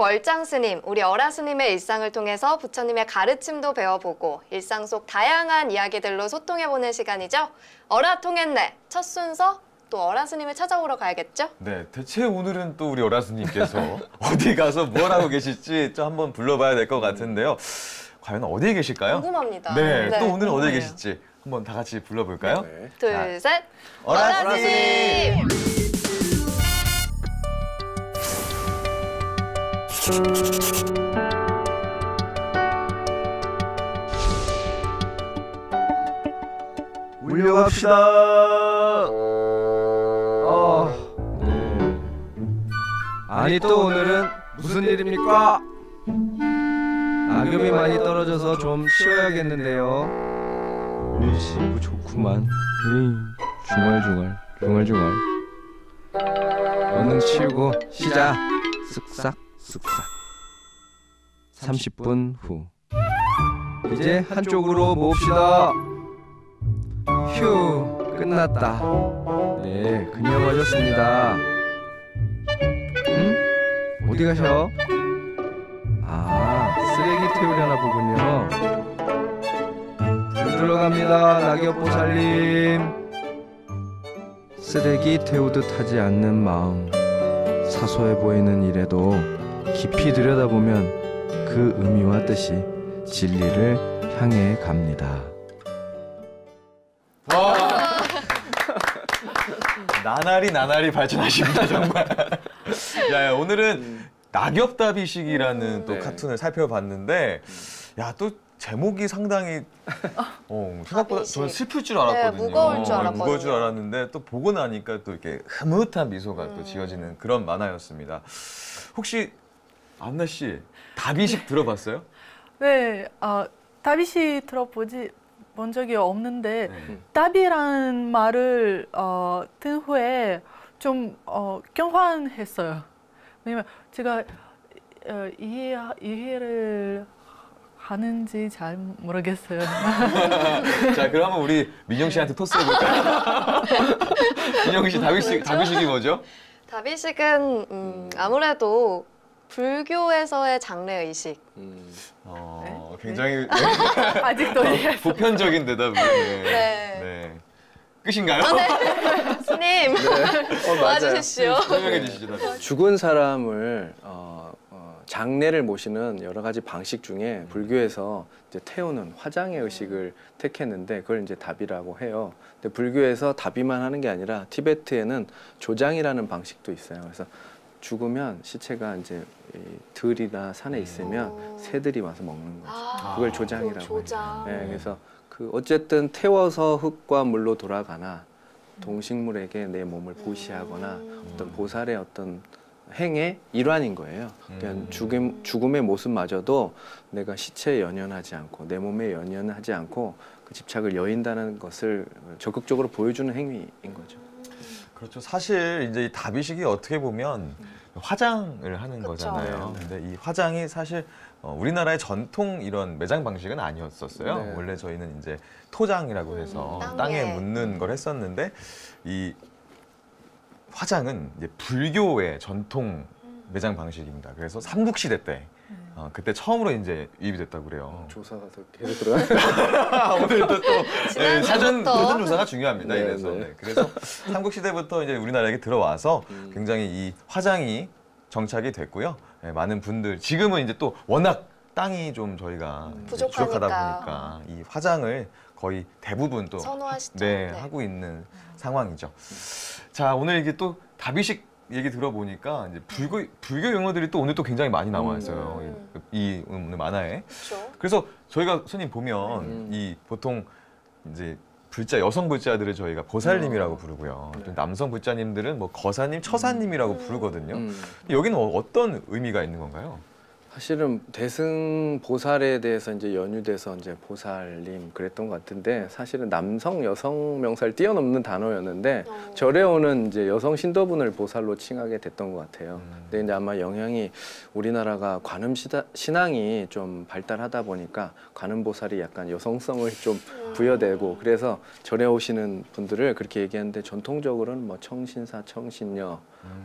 얼짱 스님, 우리 어라 스님의 일상을 통해서 부처님의 가르침도 배워보고 일상 속 다양한 이야기들로 소통해보는 시간이죠. 어라 통했네. 첫 순서 또 어라 스님을 찾아보러 가야겠죠? 네, 대체 오늘은 또 우리 어라 스님께서 어디 가서 뭘 하고 계실지 좀 한번 불러봐야 될 것 같은데요. 과연 어디에 계실까요? 궁금합니다. 네, 네, 또 오늘은 어디에 궁금해요. 계실지 한번 다 같이 불러볼까요? 네. 둘, 셋. 어라 어라 스님! 물려갑시다. 네. 아니 또 오늘은 무슨 일입니까? 낙엽이 많이 떨어져서 좀 쉬어야겠는데요. 일시부 좋구만. 중얼중얼 중얼중얼. 얼른 치우고 시작. 쓱싹 쓱싹. 30분 후. 이제 한쪽으로 봅시다. 휴, 끝났다. 네, 그냥 와줬습니다. 응? 어디 가셔? 아, 쓰레기 태우려나 보군요. 불 들어갑니다, 낙엽보살님. 쓰레기 태우듯 하지 않는 마음. 사소해 보이는 일에도 깊이 들여다보면 그 의미와 뜻이 진리를 향해 갑니다. 나날이 발전하십니다, 정말. 야, 오늘은 낙엽다비식이라는 또 네. 카툰을 살펴봤는데, 야, 또 제목이 상당히 생각보다 다비식. 저는 슬플 줄 알았거든요. 네, 무거울 줄 알았거든요. 무거울 줄 알았는데 또 보고 나니까 또 이렇게 흐뭇한 미소가 또 지어지는 그런 만화였습니다. 혹시 안나 씨 다비식 들어봤어요? 네, 다비시 본 적이 없는데 네. 답이라는 말을 든 후에 좀 경황했어요. 왜냐면 제가 이해를 하는지 잘 모르겠어요. 자, 그러면 우리 민영 씨한테 토스해볼까요? 민영 씨 다비식이 뭐죠? 다비식은 아무래도 불교에서의 장래의식. 굉장히 아직도 이해. 보편적인 대답이네. 네. 네. 끝인가요? 네. 스님, 도와주십시오. 설명해 주시죠. 죽은 사람을 장례를 모시는 여러 가지 방식 중에 불교에서 이제 태우는 화장의 의식을 택했는데 그걸 이제 답이라고 해요. 근데 불교에서 답이만 하는 게 아니라 티베트에는 조장이라는 방식도 있어요. 그래서 죽으면 시체가 이제 들이나 산에 있으면 새들이 와서 먹는 거죠. 그걸 조장이라고 해요. 조장. 네, 그래서 어쨌든 태워서 흙과 물로 돌아가나 동식물에게 내 몸을 보시하거나 어떤 보살의 어떤 행의 일환인 거예요. 그러니까 죽음의 모습마저도 내가 시체에 연연하지 않고 내 몸에 연연하지 않고 그 집착을 여인다는 것을 적극적으로 보여주는 행위인 거죠. 그렇죠. 사실 이제 이 다비식이 어떻게 보면 화장을 하는 그쵸. 거잖아요. 네. 근데 이 화장이 사실 우리나라의 전통 이런 매장 방식은 아니었었어요. 네. 원래 저희는 이제 토장이라고 해서 땅에 묻는 걸 했었는데 이 화장은 이제 불교의 전통 매장 방식입니다. 그래서 삼국시대 때 그때 처음으로 이제 유입이 됐다고 그래요. 조사가 더 계속 들어가요. 오늘도 또 사전 지난주부터. 조사가 중요합니다. 네, 이래서 네. 네. 그래서 삼국시대부터 이제 우리나라에 들어와서 굉장히 이 화장이 정착이 됐고요. 네, 많은 분들 지금은 이제 또 워낙 땅이 좀 저희가 부족하니까. 부족하다 보니까 이 화장을 거의 대부분 또 선호하시죠. 네, 네. 하고 있는 상황이죠. 자, 오늘 이게 또 다비식 얘기 들어보니까 이제 불교 용어들이 또 오늘 또 굉장히 많이 나와 있어요. 이 오늘 만화에. 그렇죠. 그래서 저희가 손님 보면 이 보통 이제 불자 여성 불자들을 저희가 보살님이라고 부르고요. 또 남성 불자님들은 뭐 거사님, 처사님이라고 부르거든요. 여기는 어떤 의미가 있는 건가요? 사실은 대승 보살에 대해서 이제 연유돼서 이제 보살님 그랬던 것 같은데 사실은 남성 여성 명사를 뛰어넘는 단어였는데 절에 오는 이제 여성 신도분을 보살로 칭하게 됐던 것 같아요. 근데 이제 아마 영향이 우리나라가 관음 신앙이 좀 발달하다 보니까 관음 보살이 약간 여성성을 좀 부여되고 그래서 절에 오시는 분들을 그렇게 얘기하는데 전통적으로는 뭐 청신사, 청신녀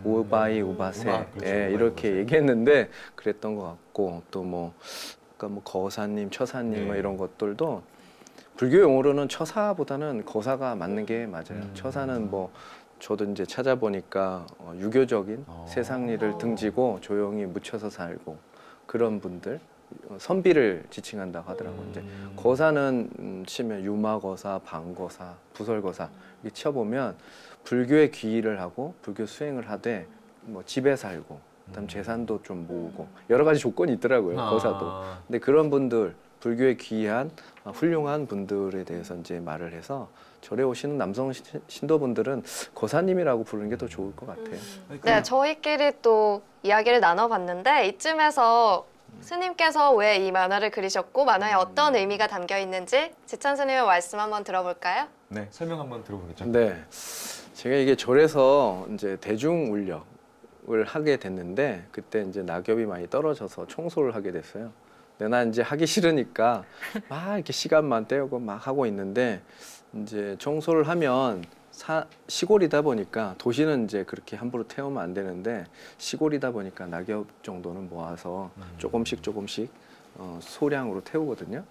우바이 우바세 그렇죠. 예, 우바이, 이렇게 우바세. 얘기했는데 그랬던 것 같고 또 뭐 그러니까 뭐 거사님, 처사님 뭐 네. 이런 것들도 불교 용어로는 처사보다는 거사가 맞는 게 맞아요. 처사는 뭐 저도 이제 찾아보니까 유교적인 세상 일을 등지고 조용히 묻혀서 살고 그런 분들 선비를 지칭한다고 하더라고요. 이제 거사는 치면 유마거사, 방거사, 부설거사 이렇게 쳐보면 불교에 귀의를 하고 불교 수행을 하되 뭐 집에 살고 그다음 재산도 좀 모으고 여러 가지 조건이 있더라고요. 거사도. 근데 그런 분들 불교에 귀한 훌륭한 분들에 대해서 이제 말을 해서 절에 오시는 남성 신도분들은 거사님이라고 부르는 게 더 좋을 것 같아요. 네, 저희끼리 또 이야기를 나눠봤는데 이쯤에서 스님께서 왜 이 만화를 그리셨고 만화에 어떤 의미가 담겨 있는지 지찬 스님의 말씀 한번 들어볼까요? 네, 설명 한번 들어보겠죠. 네, 제가 이게 절에서 이제 대중 울력을 하게 됐는데 그때 이제 낙엽이 많이 떨어져서 청소를 하게 됐어요. 근데 난 이제 하기 싫으니까 막 이렇게 시간만 때우고 막 하고 있는데 이제 청소를 하면 시골이다 보니까 도시는 이제 그렇게 함부로 태우면 안 되는데 시골이다 보니까 낙엽 정도는 모아서 조금씩 소량으로 태우거든요.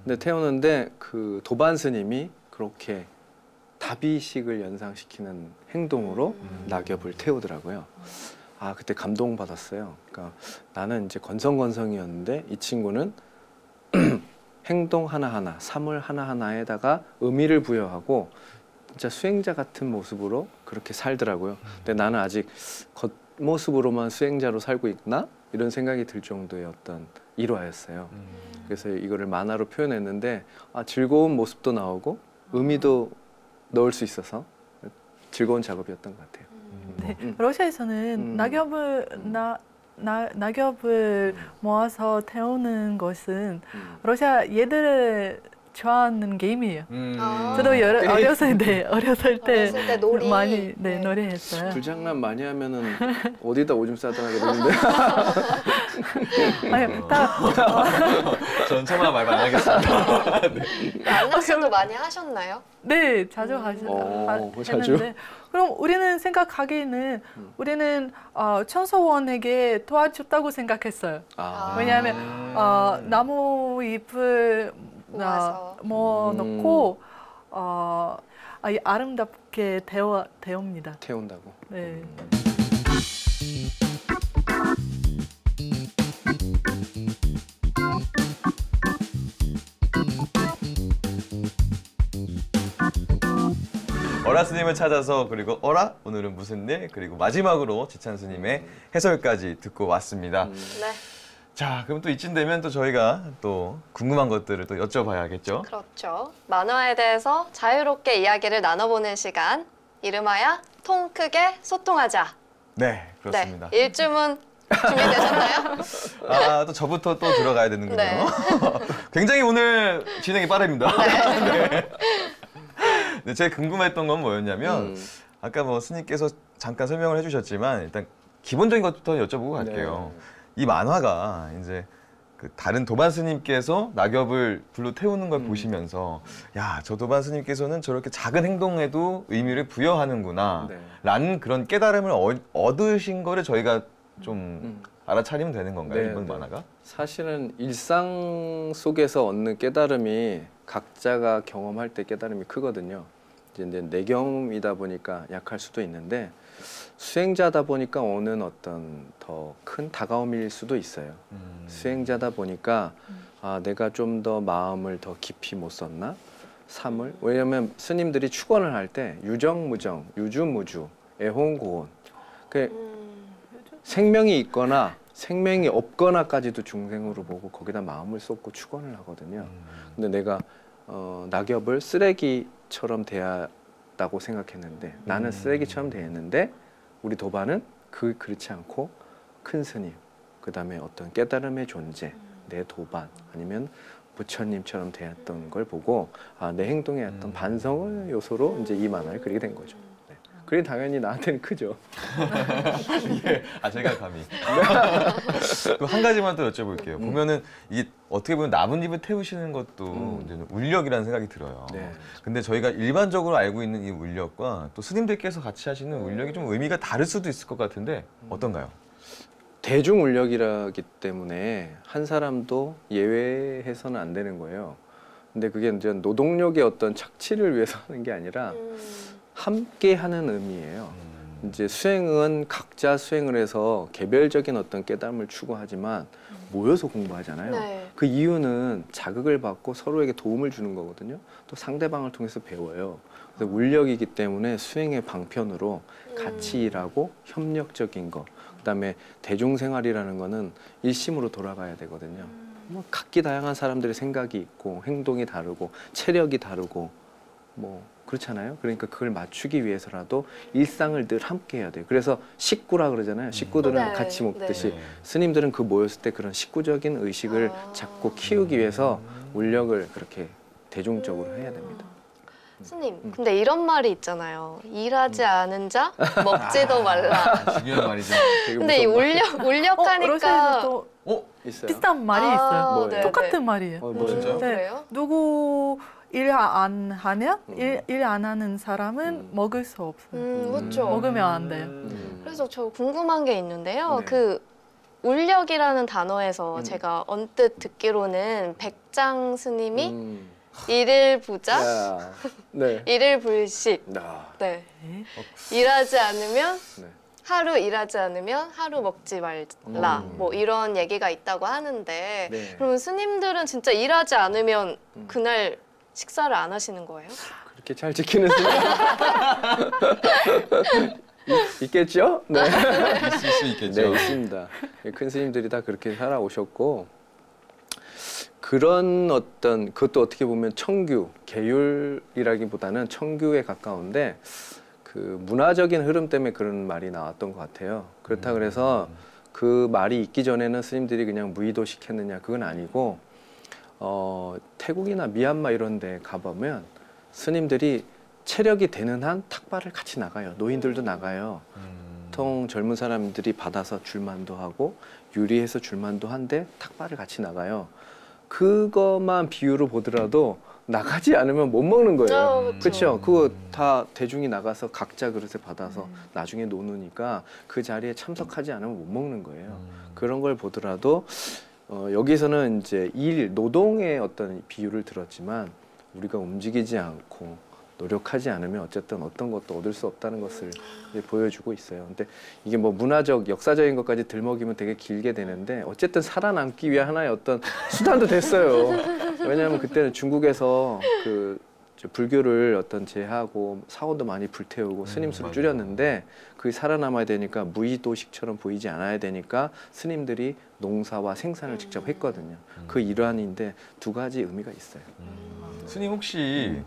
근데 태우는데 그 도반 스님이 그렇게 다비식을 연상시키는 행동으로 낙엽을 태우더라고요. 아, 그때 감동받았어요. 그러니까 나는 이제 건성건성이었는데 이 친구는 행동 하나하나, 삶을 하나하나에다가 의미를 부여하고 진짜 수행자 같은 모습으로 그렇게 살더라고요. 근데 나는 아직 겉모습으로만 수행자로 살고 있나? 이런 생각이 들 정도의 어떤 일화였어요. 그래서 이거를 만화로 표현했는데 즐거운 모습도 나오고 의미도 넣을 수 있어서 즐거운 작업이었던 것 같아요. 네, 러시아에서는 낙엽을 모아서 태우는 것은 러시아 얘들을 좋아하는 게임이에요. 저도 어렸을 때 어렸을 때 놀이. 많이 네. 놀이했어요. 불장난 많이 하면은 어디다 오줌 싸다하게 되는데. 아니, 딱 전 참아 말 많이 하겠습니다. 안락 씨도 많이 하셨나요? 네, 자주 자주? 했는데 그럼 우리는 생각하기에는 우리는 청소원에게 도와줬다고 생각했어요. 왜냐하면 나무 잎을 모아서. 넣고 아름답게 데웁니다. 태운다고. 네. 어라 스님을 찾아서 그리고 어라 오늘은 무슨 일 그리고 마지막으로 지찬 스님의 해설까지 듣고 왔습니다. 네. 자, 그럼 또 이쯤 되면 또 저희가 또 궁금한 것들을 또 여쭤봐야겠죠. 그렇죠. 만화에 대해서 자유롭게 이야기를 나눠보는 시간. 이름하여 통 크게 소통하자. 네, 그렇습니다. 네, 일주문 준비되셨나요? 아, 또 저부터 또 들어가야 되는군요. 네. 굉장히 오늘 진행이 빠릅니다. 네. 네, 제가 궁금했던 건 뭐였냐면 아까 뭐 스님께서 잠깐 설명을 해주셨지만 일단 기본적인 것부터 여쭤보고 갈게요. 이 만화가 이제 그 다른 도반 스님께서 낙엽을 불로 태우는 걸 보시면서 야, 저 도반 스님께서는 저렇게 작은 행동에도 의미를 부여하는구나 라는 그런 깨달음을 얻으신 거를 저희가 좀 알아차리면 되는 건가요? 이번 만화가? 사실은 일상 속에서 얻는 깨달음이 각자가 경험할 때 깨달음이 크거든요. 이제 내 경험이다 보니까 약할 수도 있는데 수행자다 보니까 오는 어떤 더 큰 다가옴일 수도 있어요. 수행자다 보니까 내가 좀 더 마음을 더 깊이 못 썼나? 삶을? 왜냐하면 스님들이 축원을 할 때 유정무정, 유주무주, 애혼고혼 생명이 있거나 생명이 없거나까지도 중생으로 보고 거기다 마음을 쏟고 축원을 하거든요. 근데 내가 낙엽을 쓰레기처럼 대했다고 생각했는데 나는 쓰레기처럼 대했는데 우리 도반은 그렇지 않고 큰 스님, 그 다음에 어떤 깨달음의 존재, 내 도반 아니면 부처님처럼 대했던 걸 보고 내 행동의 어떤 반성의 요소로 이제 이 만화를 그리게 된 거죠. 네. 그게 당연히 나한테는 크죠. 예. 제가 감히. 또 한 가지만 또 여쭤볼게요. 보면은 이게 어떻게 보면 나뭇잎을 태우시는 것도 이제 울력이라는 생각이 들어요. 네. 근데 저희가 일반적으로 알고 있는 이 울력과 또 스님들께서 같이 하시는 울력이 좀 의미가 다를 수도 있을 것 같은데 어떤가요? 대중 울력이라기 때문에 한 사람도 예외해서는 안 되는 거예요. 근데 그게 이제 노동력의 어떤 착취를 위해서 하는 게 아니라 함께 하는 의미예요. 이제 수행은 각자 수행을 해서 개별적인 어떤 깨달음을 추구하지만 모여서 공부하잖아요. 네. 그 이유는 자극을 받고 서로에게 도움을 주는 거거든요. 또 상대방을 통해서 배워요. 그래서 울력이기 때문에 수행의 방편으로 같이 일하고 협력적인 거. 그다음에 대중생활이라는 거는 일심으로 돌아가야 되거든요. 뭐 각기 다양한 사람들의 생각이 있고 행동이 다르고 체력이 다르고 뭐 그렇잖아요. 그러니까 그걸 맞추기 위해서라도 일상을 늘 함께 해야 돼요. 그래서 식구라 그러잖아요. 식구들은 네, 같이 먹듯이 네. 스님들은 그 모였을 때 그런 식구적인 의식을 자꾸 키우기 위해서 울력을 그렇게 대중적으로 해야 됩니다. 스님, 근데 이런 말이 있잖아요. 일하지 않은 자 먹지도 말라. 중요한 말이죠. 되게 근데 이 무섭다. 울력하니까 러시아에도 또 있어요. 비슷한 말이 있어요. 뭐예요? 네, 똑같은 네. 말이에요. 뭐 진짜요? 네. 그래요? 누구 일 안 하면 일 안 하는 사람은 먹을 수 없어요. 그렇죠. 먹으면 안 돼요. 그래서 저 궁금한 게 있는데요. 네. 그 울력이라는 단어에서 제가 언뜻 듣기로는 백장 스님이 일일 부자, 야, 네. 일일 불식. 나. 네. 네. 일하지 않으면 네. 하루 일하지 않으면 하루 먹지 말라. 뭐 이런 얘기가 있다고 하는데 네. 그러면 스님들은 진짜 일하지 않으면 그날 식사를 안 하시는 거예요? 그렇게 잘 지키는 스님 있겠죠? 네. 있을 수 있겠죠. 네, 있습니다. 큰 스님들이 다 그렇게 살아오셨고 그런 어떤 그것도 어떻게 보면 청규, 계율이라기보다는 청규에 가까운데 그 문화적인 흐름 때문에 그런 말이 나왔던 것 같아요. 그렇다 그래서 그 말이 있기 전에는 스님들이 그냥 무의도식했느냐 그건 아니고 태국이나 미얀마 이런 데 가보면 스님들이 체력이 되는 한 탁발을 같이 나가요. 노인들도 나가요. 보통 젊은 사람들이 받아서 줄만도 하고 유리해서 줄만도 한데 탁발을 같이 나가요. 그것만 비유로 보더라도 나가지 않으면 못 먹는 거예요. 그렇죠? 그거 다 대중이 나가서 각자 그릇에 받아서 나중에 노느니까 그 자리에 참석하지 않으면 못 먹는 거예요. 그런 걸 보더라도 여기서는 이제 노동의 어떤 비유를 들었지만 우리가 움직이지 않고 노력하지 않으면 어쨌든 어떤 것도 얻을 수 없다는 것을 이제 보여주고 있어요. 근데 이게 뭐 문화적, 역사적인 것까지 들먹이면 되게 길게 되는데 어쨌든 살아남기 위한 하나의 어떤 수단도 됐어요. 왜냐하면 그때는 중국에서 그 불교를 어떤 제하고 사원도 많이 불태우고 스님 수를 줄였는데 그게 살아남아야 되니까 무의도식처럼 보이지 않아야 되니까 스님들이 농사와 생산을 직접 했거든요. 그 일환인데 두 가지 의미가 있어요. 스님 혹시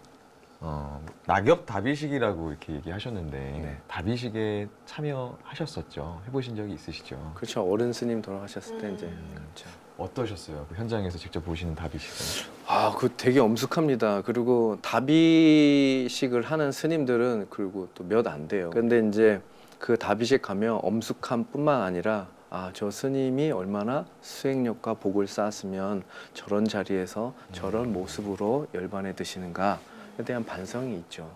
낙엽 다비식이라고 이렇게 얘기하셨는데 네. 다비식에 참여하셨었죠? 해보신 적이 있으시죠? 그렇죠. 어른 스님 돌아가셨을 때 이제 그렇죠. 어떠셨어요? 그 현장에서 직접 보시는 다비식은? 아, 그 되게 엄숙합니다. 그리고 다비식을 하는 스님들은 그리고 또 몇 안 돼요. 근데 이제 그 다비식 가면 엄숙함뿐만 아니라 아, 저 스님이 얼마나 수행력과 복을 쌓았으면 저런 자리에서 저런 모습으로 열반에 드시는가에 대한 반성이 있죠.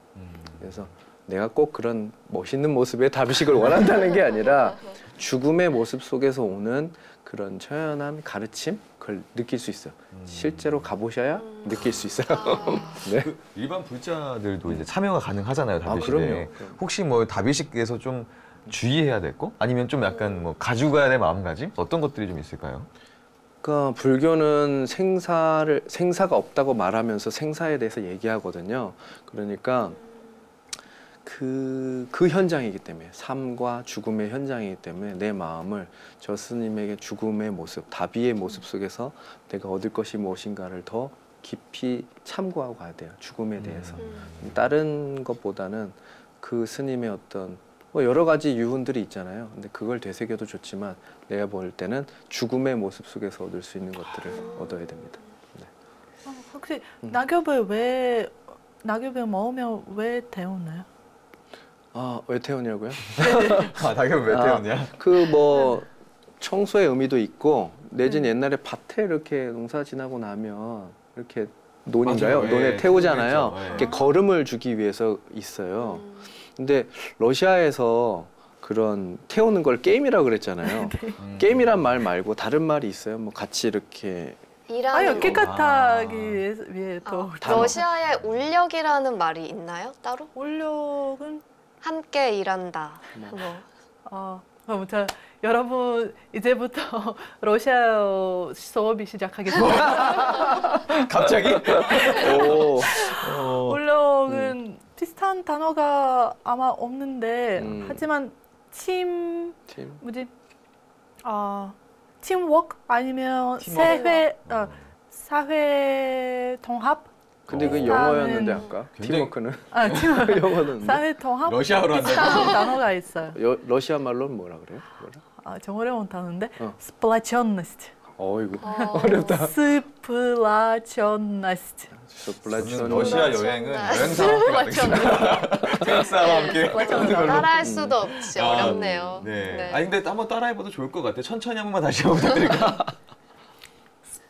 그래서 내가 꼭 그런 멋있는 모습의 다비식을 원한다는 게 아니라 죽음의 모습 속에서 오는 그런 처연한 가르침 그걸 느낄 수 있어요. 실제로 가보셔야 느낄 수 있어요. 네. 그 일반 불자들도 이제 참여가 가능하잖아요, 다비식에. 그럼요. 혹시 뭐 다비식에서 좀 주의해야 될 거? 아니면 좀 약간 뭐 가지고 가야 될 마음가짐? 어떤 것들이 좀 있을까요? 그러니까 불교는 생사가 없다고 말하면서 생사에 대해서 얘기하거든요. 그러니까 그 현장이기 때문에 삶과 죽음의 현장이기 때문에 내 마음을 저 스님에게 죽음의 모습, 다비의 모습 속에서 내가 얻을 것이 무엇인가를 더 깊이 참고하고 가야 돼요. 죽음에 대해서. 다른 것보다는 그 스님의 어떤 뭐 여러 가지 유훈들이 있잖아요. 근데 그걸 되새겨도 좋지만 내가 볼 때는 죽음의 모습 속에서 얻을 수 있는 것들을 얻어야 됩니다. 네. 혹시 낙엽을 먹으면 왜 데우나요? 아, 왜 태우냐고요? 아, 낙엽 왜 태웠냐? 그 뭐 청소의 의미도 있고 내지는 옛날에 밭에 이렇게 농사 지나고 나면 이렇게 논인가요? 맞아요. 논에 예, 태우잖아요. 그렇죠. 예. 이렇게 걸음을 주기 위해서 있어요. 근데 러시아에서 그런 태우는 걸 게임이라고 그랬잖아요. 게임이란 말 말고 다른 말이 있어요. 뭐 같이 이렇게 일하는 아니요, 거. 깨끗하기 위해 더 단어. 러시아에 울력이라는 말이 있나요? 따로? 올력은 함께 일한다. 아, 아무튼 여러분 이제부터 러시아어 수업이 시작하겠습니다. 갑자기? 오, 올력은 비슷한 단어가 아마 없는데 하지만 팀. 뭐지? 팀워크 아니면 팀워크. 사회 통합? 근데 그 비슷한- 영어였는데 아까 굉장히- 팀워크는 팀워크 영어는 사회 통합 러시아어로 한다고? 비슷한 단어가 있어요. 러시아 말로는 뭐라 그래요? 뭐라? 좀 어려운 단어인데 어. splachonность. 어이구 어렵다. splachonность. 저는 러시아 여행은 여행사와 함께 가는 거예요. 여행사와 함께. 따라할 수도 없이 어렵네요. 네. 아니 근데 한번 따라해봐도 좋을 것 같아요. 천천히 한 번만 다시 한번 부탁드릴게요.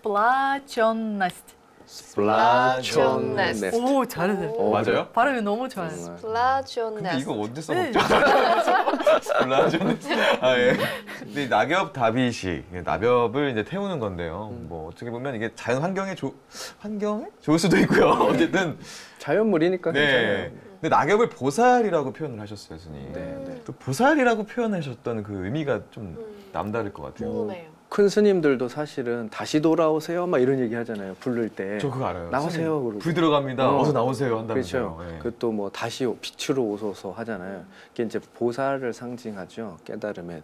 splachonность. 스플라촌네스트. 오, 잘하세요. 오, 맞아요? 발음이 너무 좋아요. 정말. 근데 플라존네스. 이거 어디서 네. 먹죠? 몰라죠. 아 예. 근데 이 낙엽 다비식, 낙엽을 이제 태우는 건데요. 뭐 어떻게 보면 이게 자연 환경에 좋을 수도 있고요. 어쨌든 자연물이니까 네. 괜찮아요. 근데 낙엽을 보살이라고 표현을 하셨어요, 스님. 네, 네. 또 보살이라고 표현하셨던 그 의미가 좀 남다를 것 같아요. 궁금해요. 큰 스님들도 사실은 다시 돌아오세요 막 이런 얘기 하잖아요. 부를 때. 저 그거 알아요. 나오세요, 스님, 그러고. 불 들어갑니다. 어서 나오세요 한다면서요. 그렇죠. 예. 그또 뭐 다시 빛으로 오소서 하잖아요. 그게 이제 보살을 상징하죠. 깨달음에.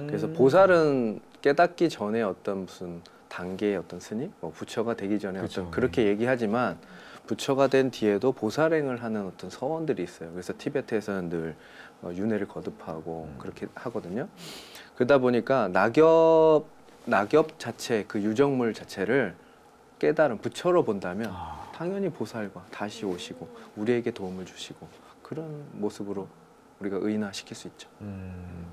그래서 보살은 깨닫기 전에 어떤 무슨 단계의 어떤 스님, 뭐 부처가 되기 전에 그쵸. 어떤 그렇게 얘기하지만 부처가 된 뒤에도 보살행을 하는 어떤 서원들이 있어요. 그래서 티베트에서는 늘 윤회를 거듭하고 그렇게 하거든요. 그러다 보니까 낙엽 자체, 그 유적물 자체를 깨달은 부처로 본다면 당연히 보살과 다시 오시고 우리에게 도움을 주시고 그런 모습으로 우리가 의인화시킬 수 있죠.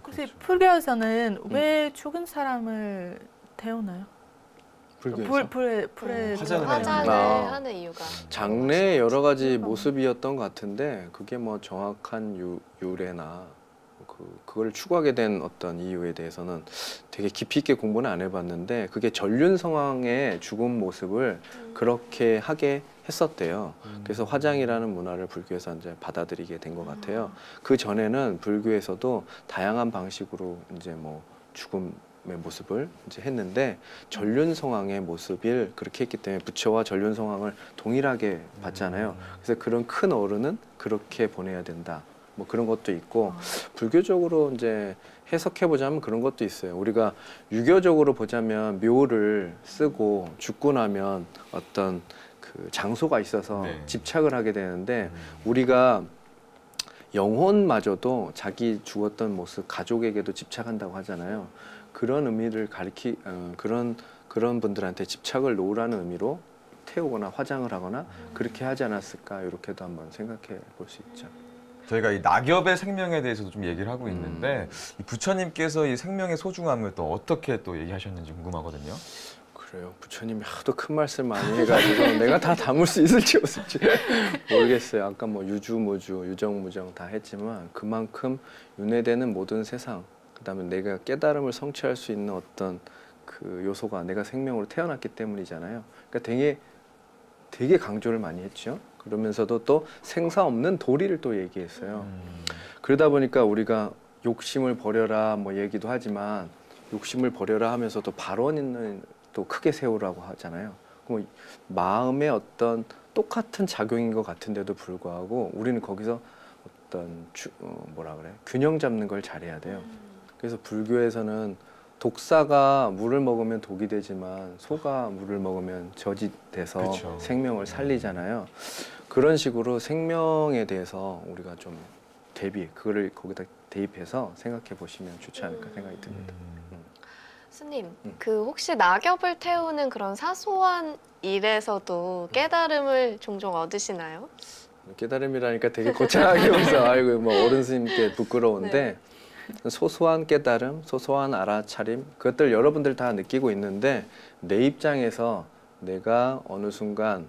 혹시 불교에서는 왜 죽은 사람을 태우나요? 불교에서 불에 화장을 화장을 아. 하는 이유가 장래의 여러 가지 모습이었던 것 같은데 그게 뭐 정확한 유래나 그걸 추구하게 된 어떤 이유에 대해서는 되게 깊이 있게 공부는 안 해봤는데 그게 전륜성왕의 죽음 모습을 그렇게 하게 했었대요. 그래서 화장이라는 문화를 불교에서 이제 받아들이게 된 것 같아요. 그 전에는 불교에서도 다양한 방식으로 이제 뭐 죽음의 모습을 이제 했는데 전륜성왕의 모습을 그렇게 했기 때문에 부처와 전륜성왕을 동일하게 봤잖아요. 그래서 그런 큰 어른은 그렇게 보내야 된다. 뭐 그런 것도 있고 불교적으로 이제 해석해 보자면 그런 것도 있어요. 우리가 유교적으로 보자면 묘를 쓰고 죽고 나면 어떤 그 장소가 있어서 네. 집착을 하게 되는데 우리가 영혼마저도 자기 죽었던 모습 가족에게도 집착한다고 하잖아요. 그런 의미를 그런 분들한테 집착을 놓으라는 의미로 태우거나 화장을 하거나 그렇게 하지 않았을까 이렇게도 한번 생각해 볼 수 있죠. 저희가 이 낙엽의 생명에 대해서도 좀 얘기를 하고 있는데 이 부처님께서 이 생명의 소중함을 또 어떻게 또 얘기하셨는지 궁금하거든요. 그래요. 부처님이 하도 큰 말씀 많이 해가지고 내가 다 담을 수 있을지 없을지 모르겠어요. 아까 뭐 유주무주, 유정무정 다 했지만 그만큼 윤회되는 모든 세상, 그다음에 내가 깨달음을 성취할 수 있는 어떤 그 요소가 내가 생명으로 태어났기 때문이잖아요. 그러니까 되게 강조를 많이 했죠. 그러면서도 또 생사 없는 도리를 또 얘기했어요. 그러다 보니까 우리가 욕심을 버려라 뭐 얘기도 하지만 욕심을 버려라 하면서도 발언은 또 크게 세우라고 하잖아요. 그럼 마음의 어떤 똑같은 작용인 것 같은데도 불구하고 우리는 거기서 어떤 균형 잡는 걸 잘해야 돼요. 그래서 불교에서는 독사가 물을 먹으면 독이 되지만 소가 물을 먹으면 젖이 돼서 그렇죠. 생명을 살리잖아요. 그런 식으로 생명에 대해서 우리가 좀 그거를 거기다 대입해서 생각해 보시면 좋지 않을까 생각이 듭니다. 스님, 그 혹시 낙엽을 태우는 그런 사소한 일에서도 깨달음을 종종 얻으시나요? 깨달음이라니까 되게 거창하게 웃어. 아이고 뭐 어른 스님께 부끄러운데 소소한 깨달음, 소소한 알아차림 그것들 여러분들 다 느끼고 있는데 내 입장에서 내가 어느 순간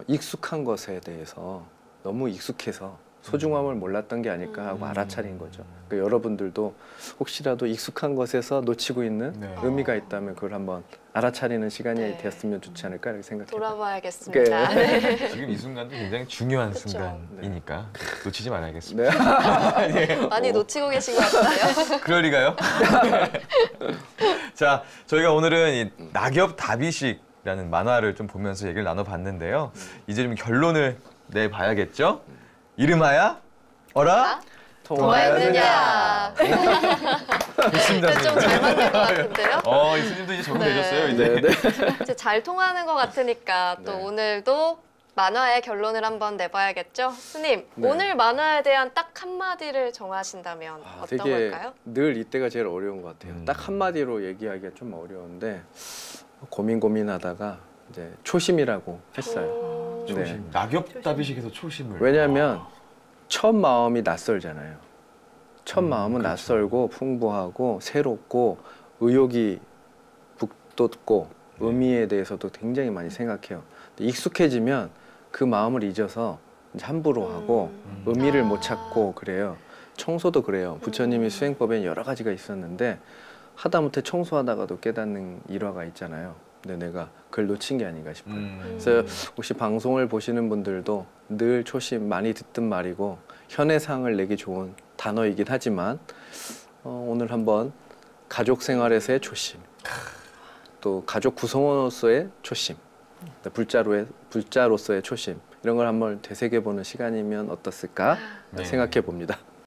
익숙한 것에 대해서 너무 익숙해서 소중함을 몰랐던 게 아닐까 하고 알아차린 거죠. 그러니까 여러분들도 혹시라도 익숙한 것에서 놓치고 있는 네. 의미가 있다면 그걸 한번 알아차리는 시간이 네. 되었으면 좋지 않을까 이렇게 생각해요. 돌아봐야겠습니다. 네. 지금 이 순간도 굉장히 중요한 그쵸. 순간이니까 놓치지 말아야겠습니다. 네. 많이 놓치고 계신 것 같은데요. 그럴 리가요? 자, 저희가 오늘은 이 낙엽 다비식이라는 만화를 좀 보면서 얘기를 나눠봤는데요. 이제 좀 결론을 내봐야겠죠? 이름하여 어라? 통화했느냐. 좋습니다. 좀 잘 맞는 것 같은데요. 이 스님도 이제 적응되셨어요, 네. 이제. 이제 잘 통하는 것 같으니까 또 네. 오늘도 만화의 결론을 한번 내봐야겠죠. 스님, 네. 오늘 만화에 대한 딱 한마디를 정하신다면 어떤 되게 걸까요? 늘 이때가 제일 어려운 것 같아요. 음. 딱 한마디로 얘기하기가 좀 어려운데 고민하다가 이제 초심이라고 했어요. 네. 초심. 낙엽 다비식에서 초심을. 왜냐하면 첫 마음이 낯설잖아요. 첫 마음은 그렇죠. 낯설고 풍부하고 새롭고 의욕이 북돋고 네. 의미에 대해서도 굉장히 많이 생각해요. 근데 익숙해지면 그 마음을 잊어서 이제 함부로 하고 의미를 못 찾고 그래요. 청소도 그래요. 부처님이 수행법에 여러 가지가 있었는데 하다못해 청소하다가도 깨닫는 일화가 있잖아요. 근데 내가 그걸 놓친 게 아닌가 싶어요. 그래서 혹시 방송을 보시는 분들도 늘 초심 많이 듣던 말이고 현해상을 내기 좋은 단어이긴 하지만 오늘 한번 가족 생활에서의 초심, 또 가족 구성원으로서의 초심, 불자로서의 초심 이런 걸 한번 되새겨보는 시간이면 어떻을까 네. 생각해 봅니다.